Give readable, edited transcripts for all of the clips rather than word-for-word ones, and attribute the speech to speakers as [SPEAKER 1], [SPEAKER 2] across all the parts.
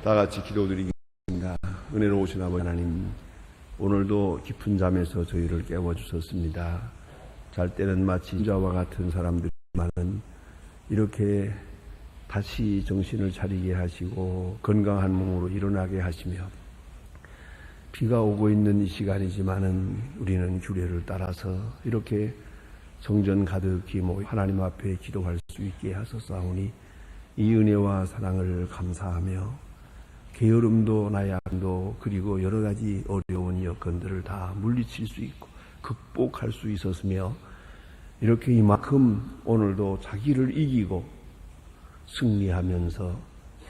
[SPEAKER 1] 다 같이 기도드리겠습니다. 은혜로우신 아버지 하나님, 오늘도 깊은 잠에서 저희를 깨워주셨습니다. 잘 때는 마치 인자와 같은 사람들만은 이렇게 다시 정신을 차리게 하시고 건강한 몸으로 일어나게 하시며, 비가 오고 있는 이 시간이지만은 우리는 규례를 따라서 이렇게 성전 가득히 모여 하나님 앞에 기도할 수 있게 하소서오니, 이 은혜와 사랑을 감사하며 게으름도 나약도 그리고 여러 가지 어려운 여건들을 다 물리칠 수 있고 극복할 수 있었으며, 이렇게 이만큼 오늘도 자기를 이기고 승리하면서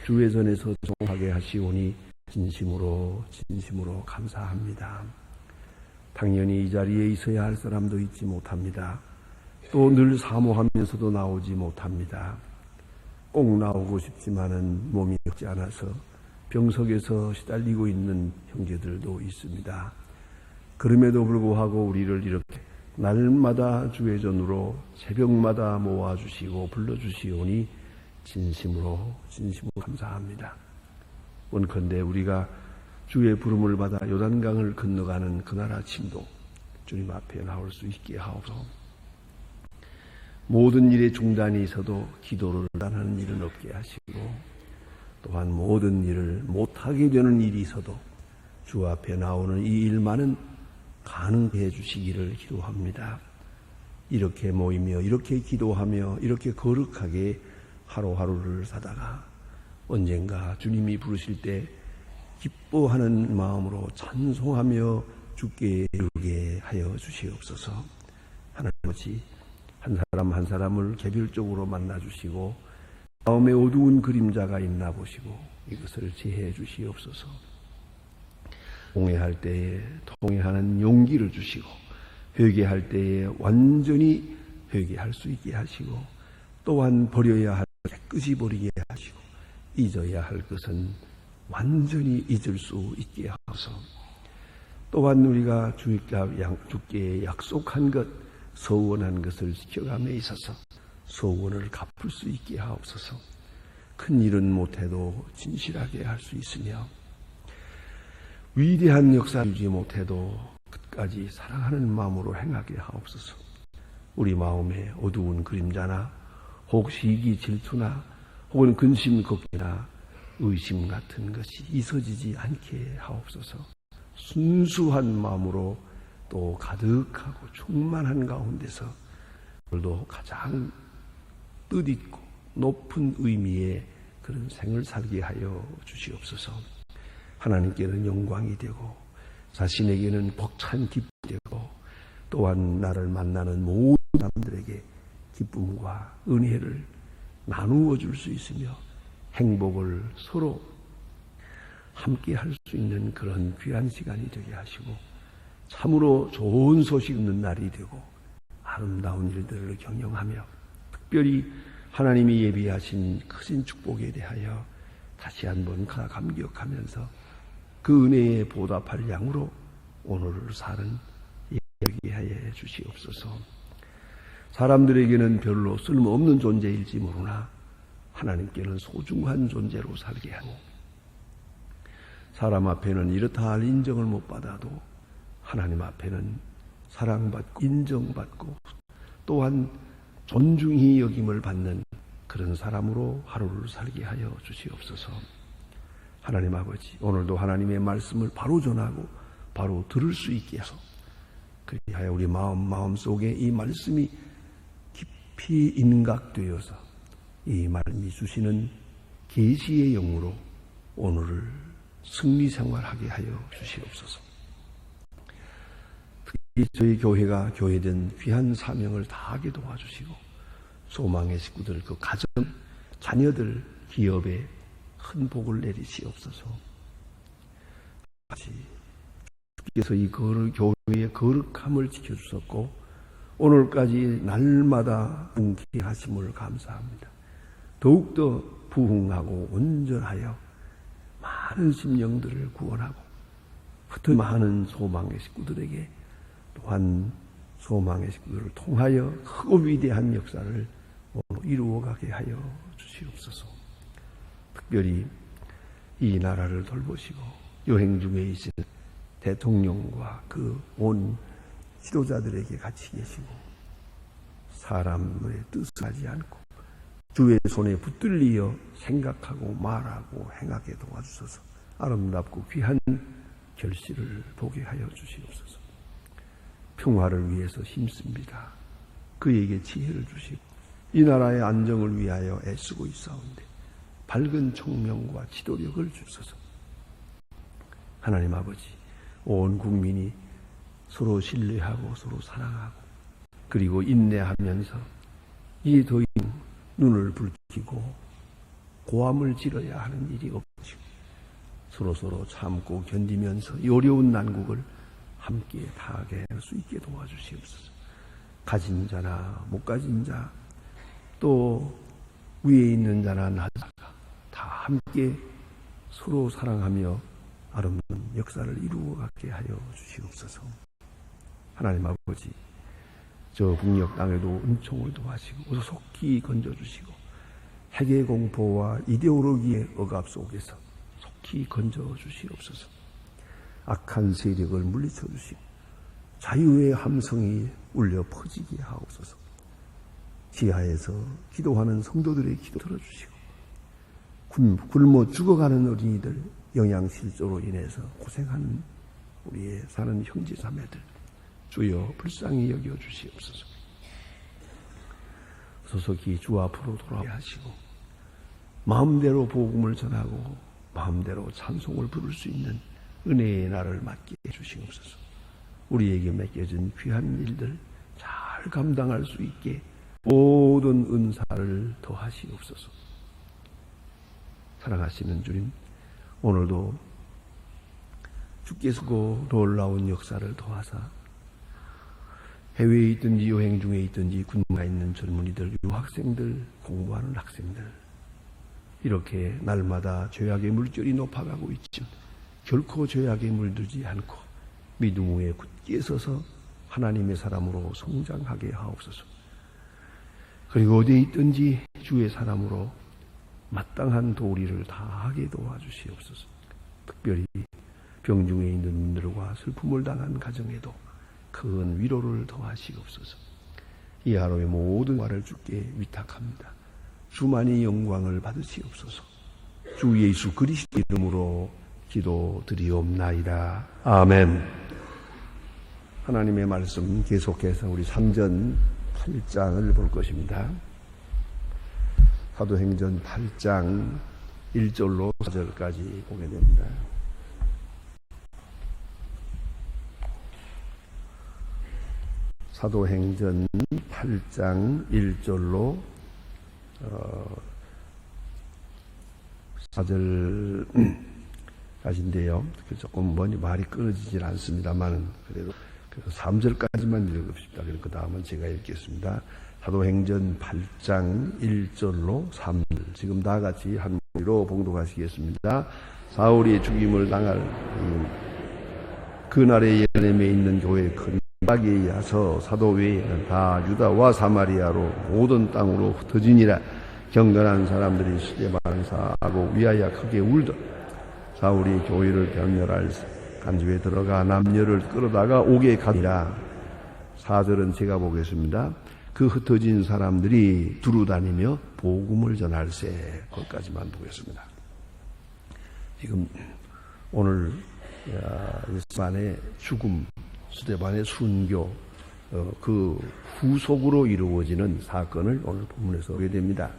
[SPEAKER 1] 주의 전에서 종하게 하시오니 진심으로 감사합니다. 당연히 이 자리에 있어야 할 사람도 있지 못합니다. 또 늘 사모하면서도 나오지 못합니다. 꼭 나오고 싶지만은 몸이 좋지 않아서 병석에서 시달리고 있는 형제들도 있습니다. 그럼에도 불구하고 우리를 이렇게 날마다 주의 전으로 새벽마다 모아주시고 불러주시오니 진심으로 감사합니다. 원컨대 우리가 주의 부름을 받아 요단강을 건너가는 그날 아침도 주님 앞에 나올 수 있게 하옵소서. 모든 일에 중단이 있어도 기도를 중단하는 일은 없게 하시고, 또한 모든 일을 못하게 되는 일이 있어도 주 앞에 나오는 이 일만은 가능해 주시기를 기도합니다. 이렇게 모이며 이렇게 기도하며 이렇게 거룩하게 하루하루를 사다가 언젠가 주님이 부르실 때 기뻐하는 마음으로 찬송하며 주께 이르게 하여 주시옵소서. 하나님 아버지, 한 사람 한 사람을 개별적으로 만나주시고 마음에 어두운 그림자가 있나 보시고 이것을 지혜해 주시옵소서. 통회할 때에 통회하는 용기를 주시고, 회개할 때에 완전히 회개할 수 있게 하시고, 또한 버려야 할 것을 깨끗이 버리게 하시고, 잊어야 할 것은 완전히 잊을 수 있게 하소서. 또한 우리가 주께 약속한 것, 서원한 것을 지켜감에 있어서 소원을 갚을 수 있게 하옵소서. 큰 일은 못해도 진실하게 할 수 있으며, 위대한 역사를 이루지 못해도 끝까지 사랑하는 마음으로 행하게 하옵소서. 우리 마음에 어두운 그림자나 혹 시기 질투나 혹은 근심 걱정이나 의심 같은 것이 있어지지 않게 하옵소서. 순수한 마음으로 또 가득하고 충만한 가운데서 오늘도 가장 뜻있고 높은 의미의 그런 생을 살게 하여 주시옵소서. 하나님께는 영광이 되고 자신에게는 벅찬 기쁨이 되고, 또한 나를 만나는 모든 사람들에게 기쁨과 은혜를 나누어 줄 수 있으며 행복을 서로 함께 할 수 있는 그런 귀한 시간이 되게 하시고, 참으로 좋은 소식 있는 날이 되고 아름다운 일들을 경영하며, 특별히 하나님이 예비하신 크신 축복에 대하여 다시 한번 감격하면서 그 은혜에 보답할 양으로 오늘을 사는 여기게 하여 주시옵소서. 사람들에게는 별로 쓸모없는 존재일지 모르나 하나님께는 소중한 존재로 살게 하고, 사람 앞에는 이렇다 할 인정을 못 받아도 하나님 앞에는 사랑받고 인정받고 또한 존중히 여김을 받는 그런 사람으로 하루를 살게 하여 주시옵소서. 하나님 아버지, 오늘도 하나님의 말씀을 바로 전하고 바로 들을 수 있게 하소. 그리하여 우리 마음속에 이 말씀이 깊이 인각되어서 이 말씀이 주시는 계시의 영으로 오늘을 승리 생활하게 하여 주시옵소서. 특히 저희 교회가 교회된 귀한 사명을 다하게 도와주시고, 소망의 식구들, 그 가정, 자녀들, 기업에 큰 복을 내리시옵소서. 주께서 이 교회의 거룩함을 지켜주셨고 오늘까지 날마다 분케 하심을 감사합니다. 더욱더 부흥하고 온전하여 많은 심령들을 구원하고, 흩은 많은 소망의 식구들에게 또한 소망의 식구들을 통하여 크고 위대한 역사를 이루어가게 하여 주시옵소서. 특별히 이 나라를 돌보시고 여행 중에 있는 대통령과 그 온 지도자들에게 같이 계시고 사람의 뜻을 하지 않고 주의 손에 붙들리어 생각하고 말하고 행하게 도와주소서. 아름답고 귀한 결실을 보게 하여 주시옵소서. 평화를 위해서 힘씁니다. 그에게 지혜를 주시고 이 나라의 안정을 위하여 애쓰고 있사온데 밝은 총명과 지도력을 주소서. 하나님 아버지, 온 국민이 서로 신뢰하고 서로 사랑하고 그리고 인내하면서 이 더위 눈을 붉히고 고함을 지르야 하는 일이 없지요. 서로 참고 견디면서 이 어려운 난국을 함께 다하게 할 수 있게 도와주시옵소서. 가진 자나 못 가진 자, 또 위에 있는 자나 낮아가 다 함께 서로 사랑하며 아름다운 역사를 이루어가게 하여 주시옵소서. 하나님 아버지, 저 북녘 땅에도 은총을 도와시고 속히 건져주시고 핵의 공포와 이데올로기의 억압 속에서 속히 건져주시옵소서. 악한 세력을 물리쳐 주시고 자유의 함성이 울려 퍼지게 하옵소서. 지하에서 기도하는 성도들의 기도 들어주시고 굶어 죽어가는 어린이들 영양실조로 인해서 고생하는 우리의 사는 형제 자매들 주여 불쌍히 여겨 주시옵소서. 소속히 주 앞으로 돌아오게 하시고 마음대로 복음을 전하고 마음대로 찬송을 부를 수 있는 은혜의 날을 맞게 해주시옵소서. 우리에게 맡겨진 귀한 일들 잘 감당할 수 있게 모든 은사를 더하시옵소서. 사랑하시는 주님, 오늘도 주께서 그 놀라운 역사를 도와사 해외에 있든지 여행 중에 있든지 군가에 있는 젊은이들, 유학생들, 공부하는 학생들 이렇게 날마다 죄악의 물결이 높아가고 있지만 결코 죄악에 물들지 않고 믿음 위에 굳게 서서 하나님의 사람으로 성장하게 하옵소서. 그리고 어디에 있든지 주의 사람으로 마땅한 도리를 다하게 도와주시옵소서. 특별히 병중에 있는 분들과 슬픔을 당한 가정에도 큰 위로를 더하시옵소서. 이 하루의 모든 말을 주께 위탁합니다. 주만이 영광을 받으시옵소서. 주 예수 그리스도 이름으로 기도드리옵나이다. 아멘. 하나님의 말씀 계속해서 우리 3전 8장을 볼 것입니다. 사도행전 8장 1절로 4절까지 보게 됩니다. 사도행전 8장 1절로 4절까지인데요. 조금 말이 끊어지질 않습니다만 그래도 3절까지만 읽읍시다. 그 다음은 제가 읽겠습니다. 사도행전 8장 1절로 3절. 지금 다 같이 한 목소리로 봉독하시겠습니다. 사울이 죽임을 당할 그날의 예루살렘에 있는 교회 큰 박에 의하서 사도 외에는 다 유다와 사마리아로 모든 땅으로 흩어지니라. 경건한 사람들이 스데반을 사하고 위하여 크게 울더 사울이 교회를 경멸할 간주에 들어가 남녀를 끌어다가 옥에 가니라. 4절은 제가 보겠습니다. 그 흩어진 사람들이 두루다니며 복음을 전할세. 거기까지만 보겠습니다. 지금 오늘 스데반의 죽음, 스데반의 순교, 그 후속으로 이루어지는 사건을 오늘 본문에서 보게 됩니다.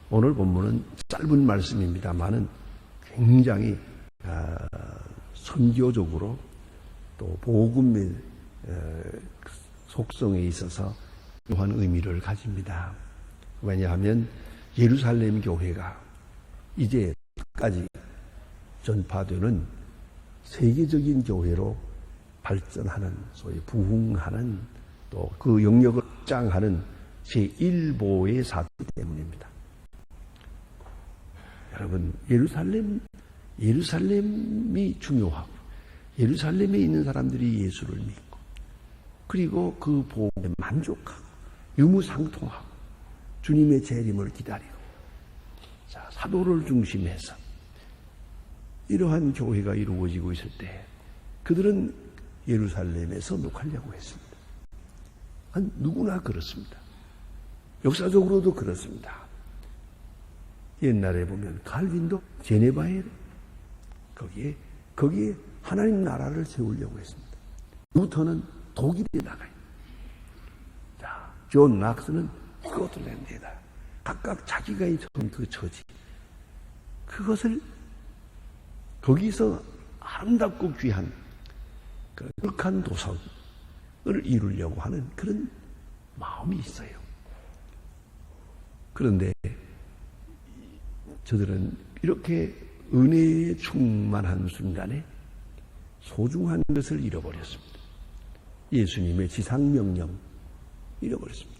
[SPEAKER 1] 오늘 본문은 짧은 말씀입니다만은 굉장히 선교적으로 또 복음의 속성에 있어서 묘한 의미를 가집니다. 왜냐하면 예루살렘 교회가 이제까지 전파되는 세계적인 교회로 발전하는, 소위 부흥하는, 또 그 영역을 확장하는 제1보의 사건 때문입니다. 여러분, 예루살렘이 중요하고 예루살렘에 있는 사람들이 예수를 믿고 그리고 그 복음에 만족하고 유무상통하고 주님의 재림을 기다리고 자, 사도를 중심해서 이러한 교회가 이루어지고 있을 때 그들은 예루살렘에서 녹하려고 했습니다. 누구나 그렇습니다. 역사적으로도 그렇습니다. 옛날에 보면 칼빈도 제네바에 거기에 하나님 나라를 세우려고 했습니다. 루터는 독일에 나가요. 자, 존 낙스는 스코틀랜드에다 각각 자기가 있던 그 처지 그것을 거기서 아름답고 귀한 그 흑한 도성을 이루려고 하는 그런 마음이 있어요. 그런데 저들은 이렇게 은혜에 충만한 순간에 소중한 것을 잃어버렸습니다. 예수님의 지상명령 잃어버렸습니다.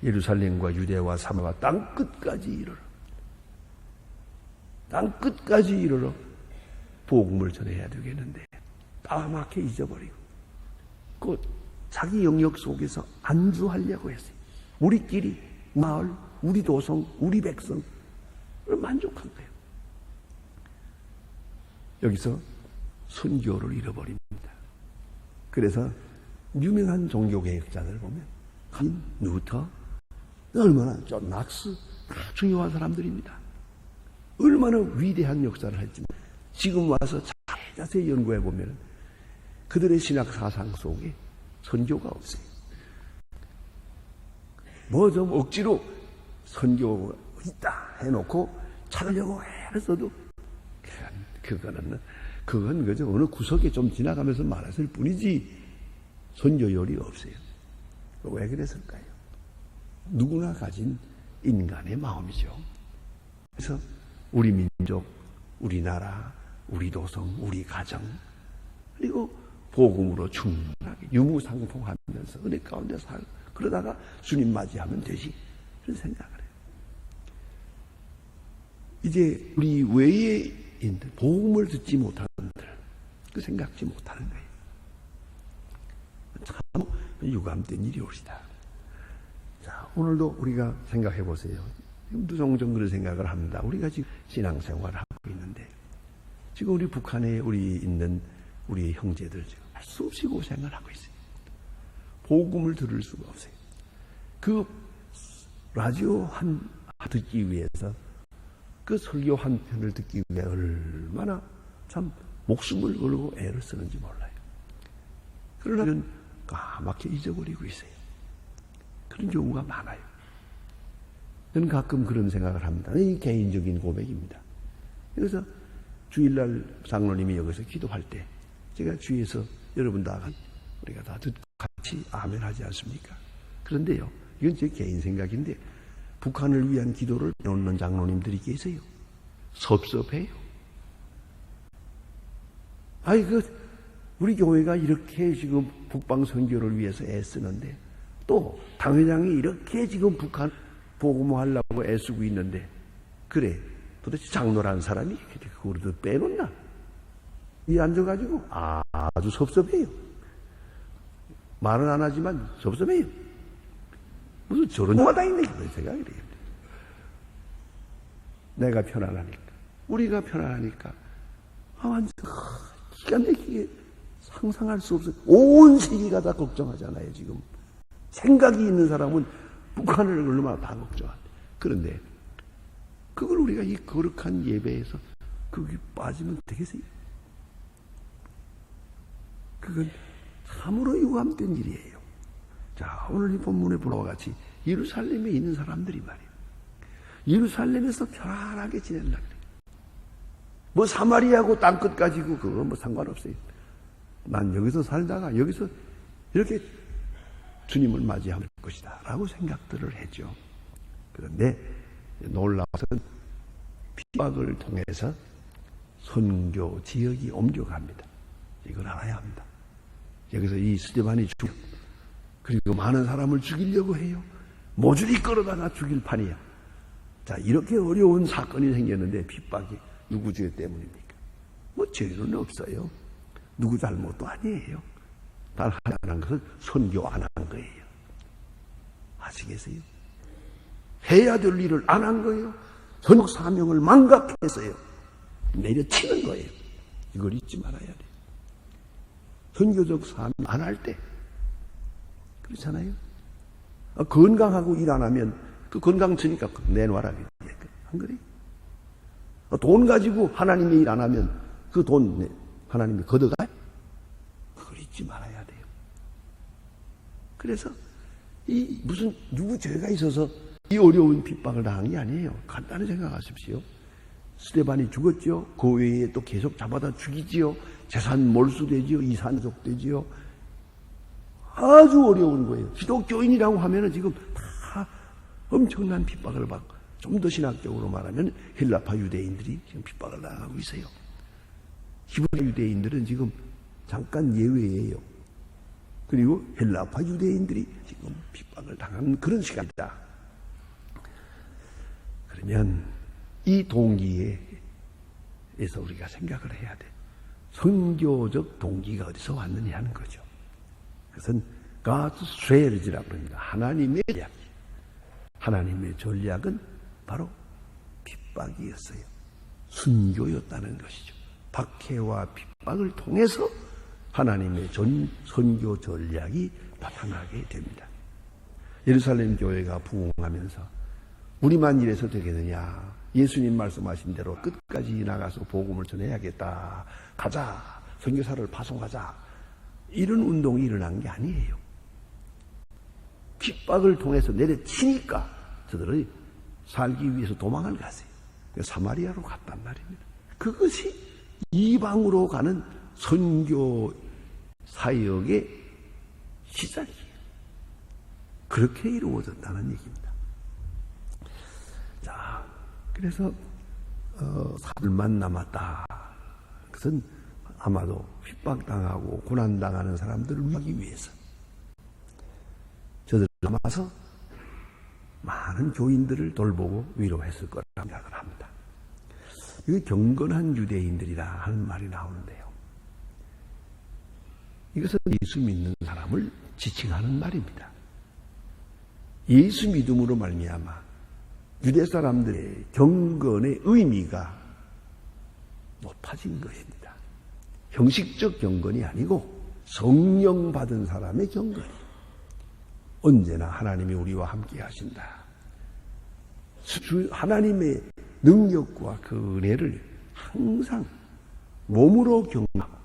[SPEAKER 1] 예루살렘과 유대와 사마가 땅끝까지 이르러 땅끝까지 이르러 복음을 전해야 되겠는데 까맣게 잊어버리고 곧 자기 영역 속에서 안주하려고 했어요. 우리끼리 마을, 우리 도성, 우리 백성을 만족한 거예요. 여기서 선교를 잃어버립니다. 그래서 유명한 종교개혁자들 보면 루터, 얼마나 존 낙스 중요한 사람들입니다. 얼마나 위대한 역사를 했지만 지금 와서 자세히 연구해 보면 그들의 신학 사상 속에 선교가 없어요. 뭐 좀 억지로 선교 있다 해놓고 찾으려고 했어도 그건 그저 어느 구석에 좀 지나가면서 말했을 뿐이지 선교열이 없어요. 왜 그랬을까요? 누구나 가진 인간의 마음이죠. 그래서 우리 민족, 우리나라, 우리 도성, 우리 가정 그리고 복음으로 충분하게 유무상통하면서 은혜 가운데 살고 그러다가 주님 맞이하면 되지 그런 생각을 해요. 이제 우리 외에 있는 복음을 듣지 못하는 분들 그 생각지 못하는 거예요. 참 유감된 일이 옳시다. 자, 오늘도 우리가 생각해 보세요. 지금도 종종 그런 생각을 합니다. 우리가 지금 신앙생활을 하고 있는데 지금 우리 북한에 있는 우리 형제들 지금 할 수 없이 고생을 하고 있어요. 복음을 들을 수가 없어요. 그 라디오 듣기 위해서 그 설교 한 편을 듣기 위해 얼마나 참 목숨을 걸고 애를 쓰는지 몰라요. 그러나 까맣게 잊어버리고 있어요. 그런 경우가 많아요. 저는 가끔 그런 생각을 합니다. 이 개인적인 고백입니다. 그래서 주일날 장로님이 여기서 기도할 때 제가 주위에서 여러분 다 우리가 다 듣고 같이 아멘 하지 않습니까? 그런데요, 이건 제 개인 생각인데 북한을 위한 기도를 놓는 장로님들이 계세요. 섭섭해요. 우리 교회가 이렇게 지금 북방 선교를 위해서 애쓰는데 또 당회장이 이렇게 지금 북한 복음화하려고 애쓰고 있는데 그래 도대체 장로라는 사람이 그거를 빼놓나? 이 앉아가지고 아주 섭섭해요. 말은 안 하지만 섭섭해요. 무슨 저런 놈마다 있네 그런 생각이 돼요. 내가 편안하니까 우리가 편안하니까 완전 기가 막히게 상상할 수 없어요. 온 세계가 다 걱정하잖아요. 지금 생각이 있는 사람은 북한을 얼마나 다 걱정하는데 그런데 그걸 우리가 이 거룩한 예배에서 거기 빠지면 되겠어요? 그건 참으로 유감된 일이에요. 자, 오늘 이 본문에 본 바와 같이 예루살렘에 있는 사람들이 말이에요. 예루살렘에서 편안하게 지내려고 그래요. 뭐 사마리아고 땅끝 가지고 그거 뭐 상관없어요. 난 여기서 살다가 여기서 이렇게 주님을 맞이할 것이다 라고 생각들을 했죠. 그런데 놀라워서는 핍박을 통해서 선교 지역이 옮겨갑니다. 이걸 알아야 합니다. 여기서 이 스데반이 죽여 그리고 많은 사람을 죽이려고 해요. 모조리 끌어다가 죽일 판이야. 자, 이렇게 어려운 사건이 생겼는데 핍박이 누구 죄 때문입니까? 뭐 죄는 없어요. 누구 잘못도 아니에요. 단 하나 한 것은 선교 안 한 거예요. 아시겠어요? 해야 될 일을 안 한 거예요. 선국 사명을 망각했어요. 내려치는 거예요. 이걸 잊지 말아야 돼요. 선교적 사명 안 할 때 그렇잖아요. 건강하고 일 안 하면 그 건강 주니까 내놔라. 안 그래요? 돈 가지고 하나님의 일 안 하면 그 돈 하나님이 걷어가요? 그걸 잊지 말아야 돼요. 그래서 이 무슨 누구 죄가 있어서 이 어려운 핍박을 당한 게 아니에요. 간단히 생각하십시오. 스데반이 죽었죠. 그 외에 또 계속 잡아다 죽이지요. 재산 몰수되지요. 이산족되지요. 아주 어려운 거예요. 기독교인이라고 하면은 지금 다 엄청난 핍박을 받고, 좀 더 신학적으로 말하면 헬라파 유대인들이 지금 핍박을 당하고 있어요. 히브리 유대인들은 지금 잠깐 예외예요. 그리고 헬라파 유대인들이 지금 핍박을 당하는 그런 시간이다. 그러면 이 동기에서 우리가 생각을 해야 돼. 선교적 동기가 어디서 왔느냐 하는 거죠. 그것은 God's strategy라고 합니다. 하나님의 전략. 하나님의 전략은 바로 핍박이었어요. 순교였다는 것이죠. 박해와 핍박을 통해서 하나님의 선교 전략이 나타나게 됩니다. 예루살렘 교회가 부흥하면서 우리만 이래서 되겠느냐. 예수님 말씀하신 대로 끝까지 나가서 복음을 전해야겠다. 가자. 선교사를 파송하자. 이런 운동이 일어난 게 아니에요. 핍박을 통해서 내려치니까 저들이 살기 위해서 도망을 갔어요. 사마리아로 갔단 말입니다. 그것이 이방으로 가는 선교 사역의 시작이에요. 그렇게 이루어졌다는 얘기입니다. 자, 그래서 사흘만 남았다. 그것은 아마도 핍박당하고 고난당하는 사람들을 위하기 위해서 저들 남아서 많은 교인들을 돌보고 위로했을 거라고 생각을 합니다. 이게 경건한 유대인들이라 하는 말이 나오는데요. 이것은 예수 믿는 사람을 지칭하는 말입니다. 예수 믿음으로 말미암아 유대 사람들의 경건의 의미가 높아진 것입니다. 형식적 경건이 아니고 성령 받은 사람의 경건이에요. 언제나 하나님이 우리와 함께 하신다. 하나님의 능력과 그 은혜를 항상 몸으로 경험하고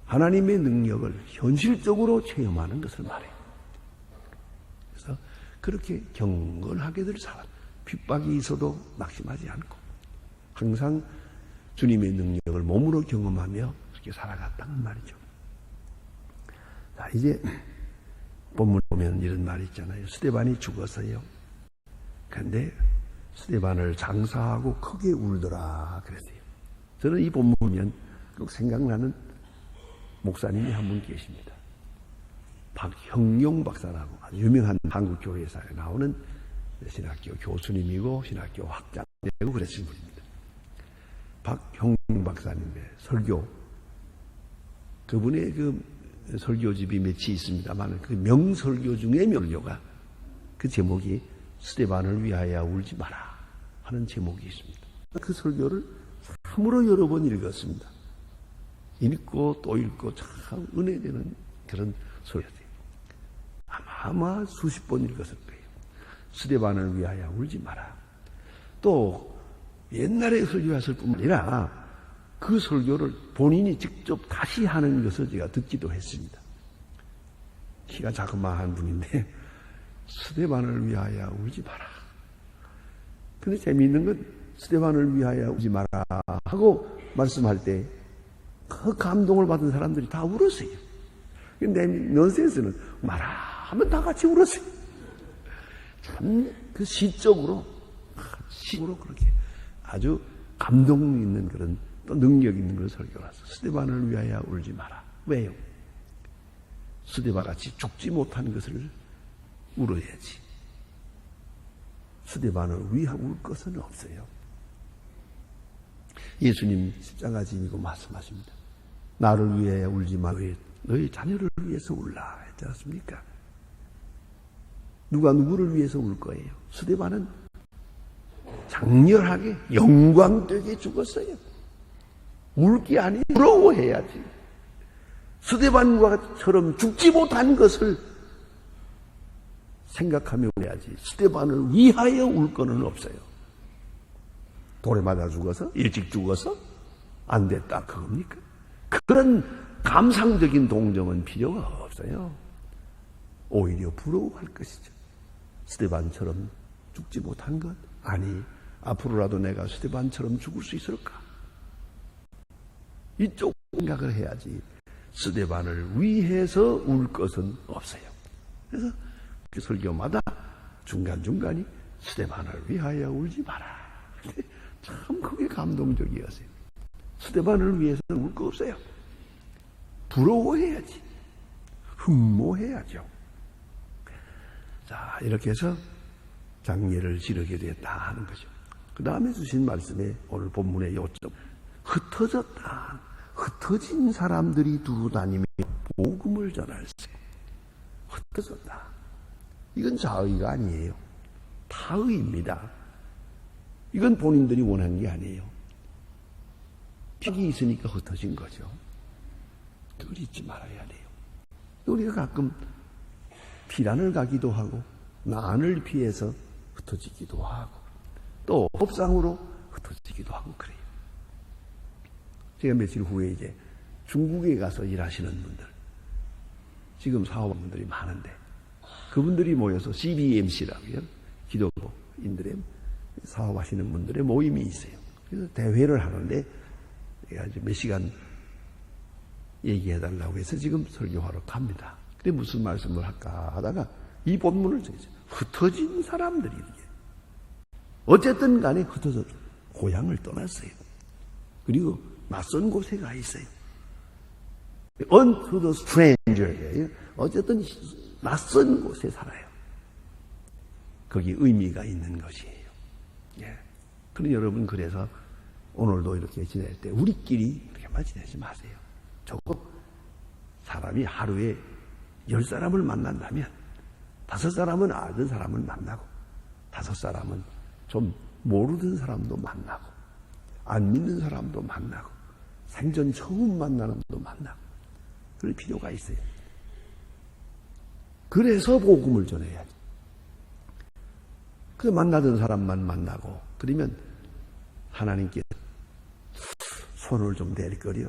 [SPEAKER 1] 하나님의 능력을 현실적으로 체험하는 것을 말해요. 그래서 그렇게 경건하게 될 사람, 핍박이 있어도 낙심하지 않고 항상 주님의 능력을 몸으로 경험하며 그렇게 살아갔다는 말이죠. 자, 이제 본문 보면 이런 말이 있잖아요. 스데반이 죽었어요. 그런데 스데반을 장사하고 크게 울더라 그랬어요. 저는 이 본문 보면 꼭 생각나는 목사님이 한 분 계십니다. 박형용 박사라고 아주 유명한 한국 교회사에 나오는 신학교 교수님이고 신학교 학장되고 그랬을 분입니다. 박형용 박사님의 설교, 그분의 그 설교집이 몇이 있습니다만 그 명설교 중에 명설교가 그 제목이 스데반을 위하여 울지 마라 하는 제목이 있습니다. 그 설교를 참으로 여러 번 읽었습니다. 읽고 또 읽고 참 은혜되는 그런 설교예요. 아마 수십 번 읽었을 거예요. 스데반을 위하여 울지 마라. 또 옛날에 설교했을 뿐만 아니라 그 설교를 본인이 직접 다시 하는 것을 제가 듣기도 했습니다. 키가 자그마한 분인데 스데반을 위하여 울지 마라. 근데 재미있는 건 스데반을 위하여 울지 마라 하고 말씀할 때 그 감동을 받은 사람들이 다 울었어요. 근데 넌센스는 마라 하면 다 같이 울었어요. 참 그 시적으로 그렇게 아주 감동 있는 그런 또 능력 있는 그런 설교라서 스데반을 위하여 울지 마라. 왜요? 스데반같이 죽지 못한 것을 울어야지. 스데반을 위하여 울 것은 없어요. 예수님 십자가 지니고 말씀하십니다. 나를 위하여 울지 마. 너희 자녀를 위해서 울라 했지 않습니까? 누가 누구를 위해서 울 거예요? 스데반은 장렬하게 영광되게 죽었어요. 울 게 아니에요. 부러워해야지. 스데반과처럼 죽지 못한 것을 생각하며 울어야지. 스데반을 위하여 울 거는 없어요. 돌에 맞아 죽어서? 일찍 죽어서? 안 됐다 그겁니까? 그런 감상적인 동정은 필요가 없어요. 오히려 부러워할 것이죠. 스데반처럼 죽지 못한 것? 아니, 앞으로라도 내가 스데반처럼 죽을 수 있을까? 이쪽 생각을 해야지. 스데반을 위해서 울 것은 없어요. 그래서 그 설교마다 중간중간이 스데반을 위하여 울지 마라. 참 그게 감동적이었어요. 스데반을 위해서는 울 거 없어요. 부러워해야지. 흠모해야죠. 자, 이렇게 해서 장례를 치르게 됐다 하는 거죠. 그 다음에 주신 말씀에 오늘 본문의 요점. 흩어졌다. 흩어진 사람들이 두루 다니며 복음을 전할세. 흩어졌다. 이건 자의가 아니에요. 타의입니다. 이건 본인들이 원한 게 아니에요. 벽이 있으니까 흩어진 거죠. 그걸 잊지 말아야 돼요. 우리가 가끔 피란을 가기도 하고 난을 피해서 흩어지기도 하고 또 법상으로 흩어지기도 하고 그래요. 제가 며칠 후에 이제 중국에 가서 일하시는 분들, 지금 사업원들이 많은데 그분들이 모여서 CBMC라고요. 기독교인들의 사업하시는 분들의 모임이 있어요. 그래서 대회를 하는데 제가 이제 몇 시간 얘기해달라고 해서 지금 설교하러 갑니다. 근데 무슨 말씀을 할까 하다가 이 본문을 적었어요. 흩어진 사람들이 어쨌든 간에 흩어져 고향을 떠났어요. 그리고 낯선 곳에 가 있어요. Unto the stranger예요. 어쨌든 낯선 곳에 살아요. 거기 의미가 있는 것이에요. 예. 그럼 여러분 그래서 오늘도 이렇게 지낼 때 우리끼리 이렇게만 지내지 마세요. 적어도 사람이 하루에 10사람을 만난다면 5사람은 아는 사람을 만나고 5사람은 좀 모르는 사람도 만나고 안 믿는 사람도 만나고 생전 처음 만나는 사람도 만나고 그럴 필요가 있어요. 그래서 복음을 전해야지. 그래서 만나던 사람만 만나고 그러면 하나님께서 손을 좀 대리거려.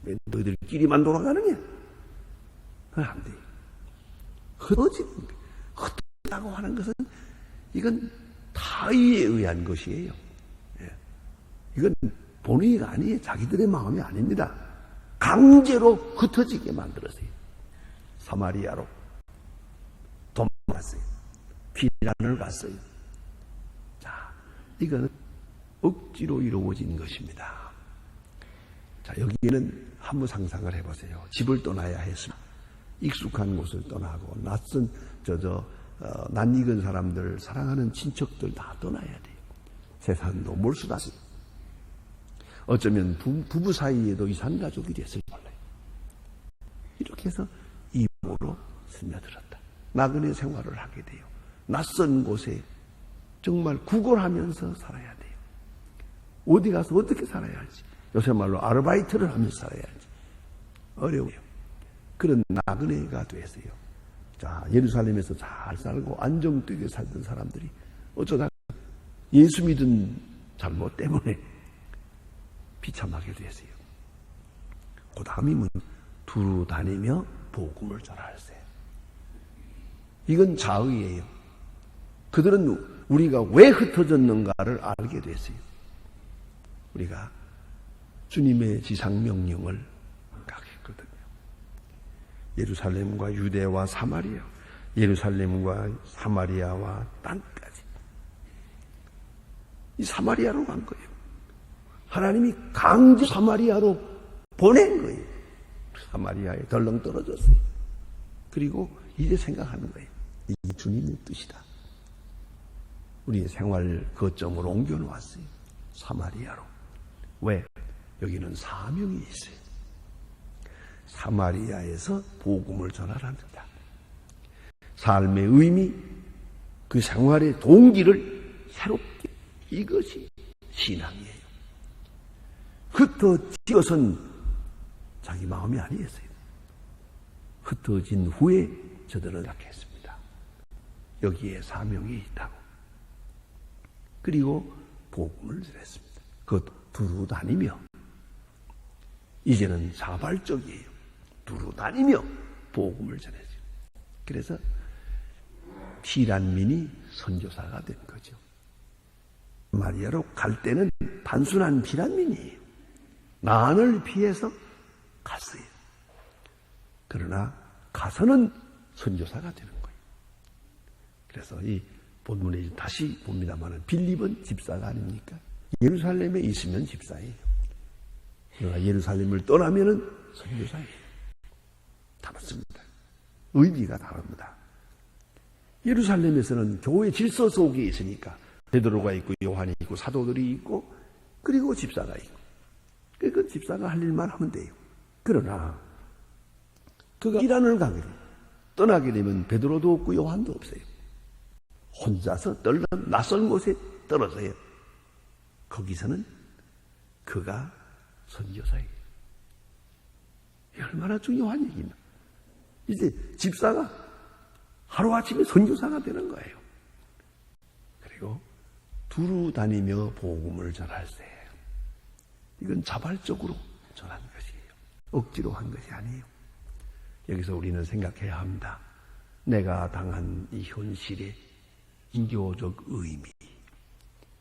[SPEAKER 1] 왜 너희들끼리만 돌아가느냐? 그건 안 돼요. 흩어진다고 하는 것은 이건 타의에 의한 것이에요. 예. 이건 본의가 아니에요. 자기들의 마음이 아닙니다. 강제로 흩어지게 만들었어요. 사마리아로 도망갔어요. 피란을 갔어요. 자, 이거는 억지로 이루어진 것입니다. 자, 여기에는 한번 상상을 해보세요. 집을 떠나야 했습니다. 익숙한 곳을 떠나고 낯선 낯익은 사람들, 사랑하는 친척들 다 떠나야 돼요. 세상도 몰수다시. 어쩌면 부부 사이에도 이산 가족이 됐을 몰라요. 이렇게 해서 이모로 스며들었다. 나그네 생활을 하게 돼요. 낯선 곳에 정말 구걸하면서 살아야 돼요. 어디 가서 어떻게 살아야 할지. 요새 말로 아르바이트를 하면서 살아야 할지. 어려워요. 그런 나그네가 됐어요. 자, 예루살렘에서 잘 살고 안정되게 살던 사람들이 어쩌다가 예수 믿은 잘못 때문에 비참하게 됐어요. 그 다음이 두루 다니며 복음을 전할세. 이건 자의예요. 그들은 우리가 왜 흩어졌는가를 알게 됐어요. 우리가 주님의 지상명령을 감각했거든요. 예루살렘과 유대와 사마리아, 예루살렘과 사마리아와 땅까지. 이 사마리아로 간 거예요. 하나님이 강제 사마리아로 보낸 거예요. 사마리아에 덜렁 떨어졌어요. 그리고 이제 생각하는 거예요. 이게 주님의 뜻이다. 우리의 생활 거점으로 옮겨놓았어요. 사마리아로. 왜? 여기는 사명이 있어요. 사마리아에서 복음을 전하랍니다. 삶의 의미, 그 생활의 동기를 새롭게, 이것이 신앙이에요. 흩어지어선 자기 마음이 아니었어요. 흩어진 후에 저들은 생각했습니다. 여기에 사명이 있다고. 그리고 복음을 전했습니다. 그것도 두루 다니며. 이제는 자발적이에요. 두루 다니며 복음을 전했어요. 그래서 피란민이 선교사가 된 거죠. 마리아로 갈 때는 단순한 피란민이에요. 난을 피해서 갔어요. 그러나 가서는 선교사가 되는 거예요. 그래서 이 본문에 다시 봅니다만 빌립은 집사가 아닙니까? 예루살렘에 있으면 집사예요. 그러나 예루살렘을 떠나면은 선교사예요. 다릅니다. 의미가 다릅니다. 예루살렘에서는 교회 질서 속에 있으니까 베드로가 있고 요한이 있고 사도들이 있고 그리고 집사가 있고 그 집사가 할 일만 하면 돼요. 그러나 그가 이란을 가게 되면 떠나게 되면 베드로도 없고 요한도 없어요. 혼자서 낯선 곳에 떨어져요. 거기서는 그가 선교사예요. 얼마나 중요한 얘기입니다. 이제 집사가 하루아침에 선교사가 되는 거예요. 그리고 두루 다니며 복음을 전할 때 이건 자발적으로 전한 것이에요. 억지로 한 것이 아니에요. 여기서 우리는 생각해야 합니다. 내가 당한 이 현실의 인교적 의미,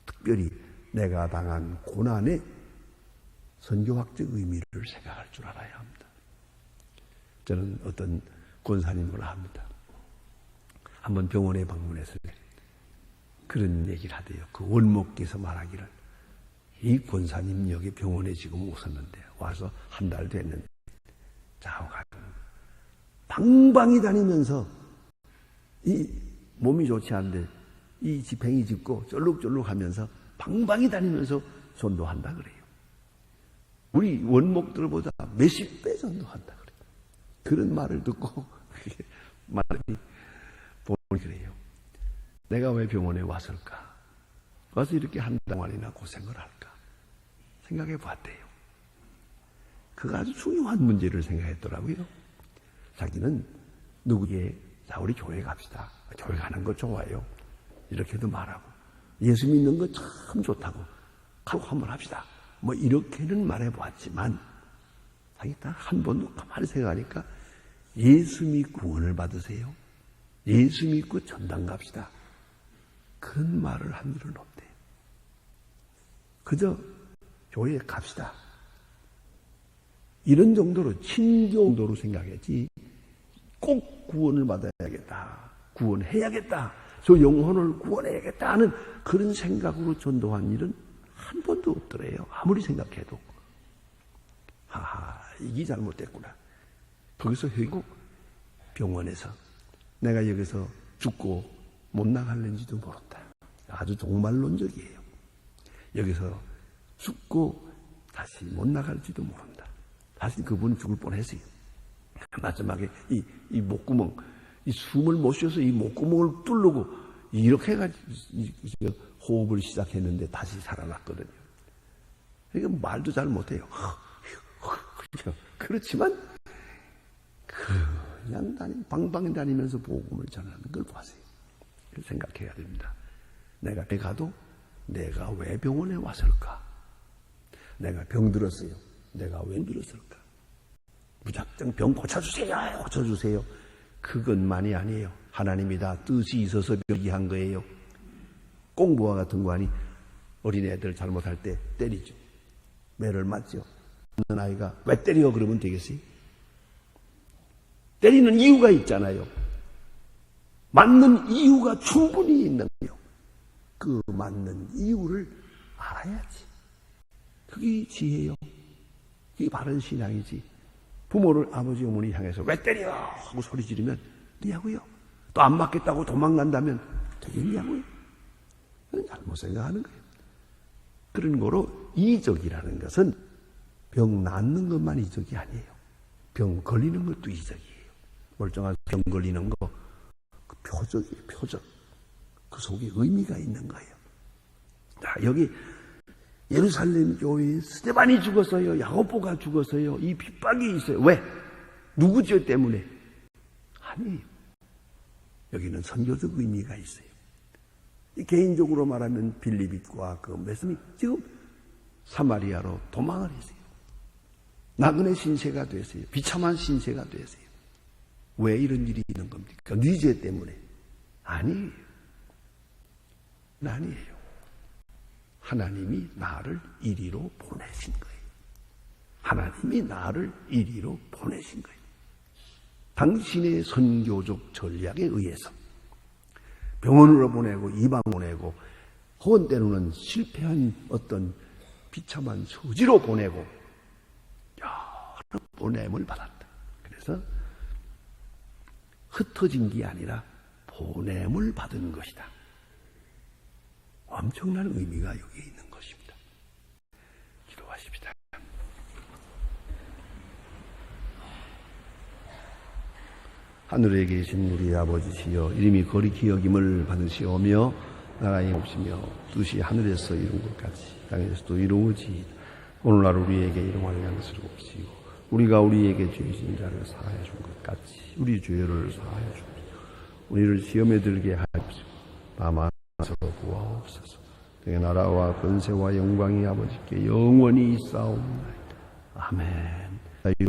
[SPEAKER 1] 특별히 내가 당한 고난의 선교학적 의미를 생각할 줄 알아야 합니다. 저는 어떤 권사님을 합니다. 한번 병원에 방문해서 그런 얘기를 하대요. 그 원목께서 말하기를 이 권사님 여기 병원에 지금 오셨는데 와서 한 달 됐는데 자오가 방방이 다니면서 이 몸이 좋지 않은데 이 지팽이 짚고 쫄룩쫄룩 하면서 방방이 다니면서 전도한다 그래요. 우리 원목들보다 몇십 배 전도한다 그래요. 그런 말을 듣고 말이 보니 그래요. 내가 왜 병원에 왔을까? 와서 이렇게 한 동안이나 고생을 할까? 생각해 봤대요. 그가 아주 중요한 문제를 생각했더라고요. 자기는 누구에게 자 우리 교회 갑시다. 교회 가는 거 좋아요. 이렇게도 말하고 예수 믿는 거 참 좋다고 가고 한번 합시다. 뭐 이렇게는 말해보았지만 자기 딱 한 번도 가만히 생각하니까 예수 믿고 구원을 받으세요. 예수 믿고 전당 갑시다. 그런 말을 한 일은 없대요. 그저 교회에 갑시다. 이런 정도로 친교 정도로 생각했지 꼭 구원을 받아야겠다. 구원해야겠다. 저 영혼을 구원해야겠다 하는 그런 생각으로 전도한 일은 한 번도 없더래요. 아무리 생각해도. 하하, 이게 잘못됐구나. 거기서 결국 병원에서 내가 여기서 죽고 못 나갈는지도 모른다. 아주 종말론적이에요. 여기서 죽고 다시 못 나갈지도 모른다. 다시 그분은 죽을 뻔했어요. 마지막에 이 목구멍, 이 숨을 못 쉬어서 이 목구멍을 뚫르고 이렇게 해가지고 호흡을 시작했는데 다시 살아났거든요. 그러니까 말도 잘 못해요. 그렇지만 그냥 방방 다니면서 복음을 전하는 걸 보세요. 생각해야 됩니다. 내가 가도 내가 왜 병원에 왔을까? 내가 병들었어요. 내가 왜 들었을까? 무작정 병 고쳐주세요. 고쳐주세요. 그것만이 아니에요. 하나님이 다 뜻이 있어서 병이 한 거예요. 공부와 같은 거 아니 어린애들 잘못할 때 때리죠. 매를 맞죠. 어느 아이가 왜 때려 그러면 되겠어요? 때리는 이유가 있잖아요. 맞는 이유가 충분히 있는 거예요. 그 맞는 이유를 알아야지. 그게 지혜요. 그게 바른 신앙이지. 부모를 아버지 어머니 향해서 왜 때려 하고 소리 지르면 되냐고요. 또 안 맞겠다고 도망간다면 되겠냐고요. 그건 잘못 생각하는 거예요. 그런 거로 이적이라는 것은 병 낫는 것만 이적이 아니에요. 병 걸리는 것도 이적이에요. 멀쩡한 병 걸리는 거 그 표적이에요. 표적. 그 속에 의미가 있는 거예요. 자, 여기 예루살렘 교회에 스데반이 죽었어요. 야고보가 죽었어요. 이 핍박이 있어요. 왜? 누구 죄 때문에? 아니, 여기는 선교적 의미가 있어요. 개인적으로 말하면 빌립과 그 메스미 지금 사마리아로 도망을 했어요. 나그네 신세가 됐어요. 비참한 신세가 됐어요. 왜 이런 일이 있는 겁니까? 네 죄 때문에? 아니에요. 아니에요. 하나님이 나를 이리로 보내신 거예요. 하나님이 나를 이리로 보내신 거예요. 당신의 선교적 전략에 의해서 병원으로 보내고 이방 보내고 혹은 때로는 실패한 어떤 비참한 처지로 보내고 여러 보냄을 받았다. 그래서 흩어진 게 아니라 보냄을 받은 것이다. 엄청난 의미가 여기에 있는 것입니다. 기도하십시다. 하늘에 계신 우리 아버지시여, 이름이 거룩히 여김을 받으시오며 나라의 옵시며 뜻이 하늘에서 이룬 것 같이 땅에서도 이루어지이다. 오늘날 우리에게 일용할 양식을 옵시고 우리가 우리에게 죄 지은 자를 사하여 준 것 같이 우리 죄를 사하여 주옵시고 우리를 시험에 들게 하옵시고 다만 구하옵소서. 그 나라와 권세와 영광이 아버지께 영원히 있사옵나이다. 아멘.